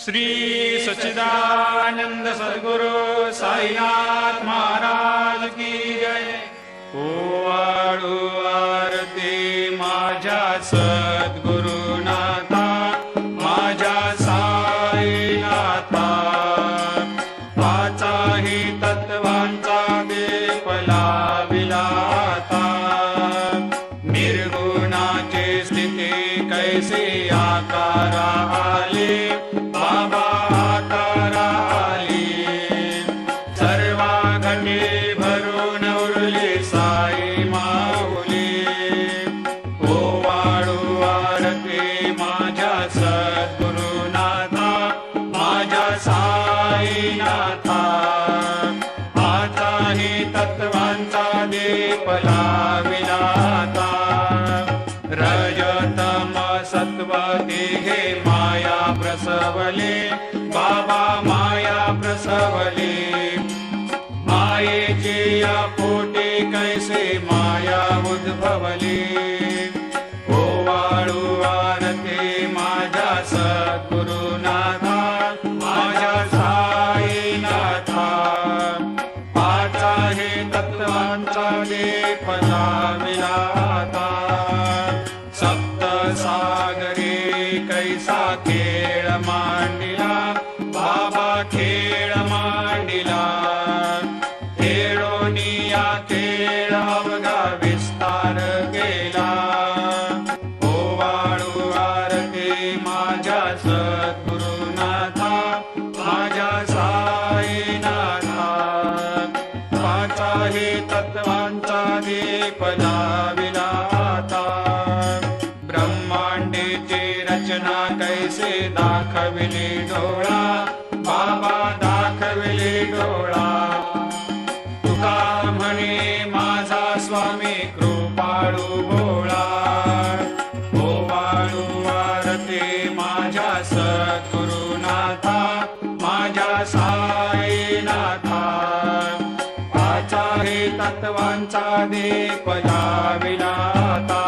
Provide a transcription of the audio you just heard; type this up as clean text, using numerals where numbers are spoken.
श्री सच्चिदानंद सद्गुरु साईनाथ महाराज की जय। ओवाळू आरती माझ्या सद्गुरुनाथा, माझ्या साईनाथा, पाचाही तत्वांचा दीप लाविला आता। निर्गुणाची स्थिती कैसी आकारा आली, बाबा आकारा आली। सर्वा घटी भरून उरली साई माऊली। ओवाळू आरती माझ्या सद्गुरुनाथा, माझ्या साईनाथा, आताही तत्वांचा दीप लाविला आता। रजतम सत्व तिघे माया प्रसवले, बाबा माया प्रसवले। मायेची या पोटी कैसे माया उद्भवली। ओवाळू आरती माझ्या सद्गुरुनाथा, माझ्या साईनाथा, पाचाही तत्वांचा दीप लाविला आता। सप्त सागरी कैसा खेळ मांडिला, बाबा खेळ मांडिला। खेळोनिया खेळ अवघा विस्तार केला। ओवाळू आरती माझ्या सद्गुरुनाथा, माझ्या साईनाथा, पाचाही तत्वांचा दीप लाविला आता। ब्रह्मांडीची रचना कैसे दाखविली डोळा, बाबा दाखविली डोळा। तुका म्हणे माझा स्वामी कृपाळू भोळा। ओवाळू आरती माझ्या सद्गुरुनाथा, माझ्या साईनाथा, पाचाही तत्वांचा दीप लाविला आता।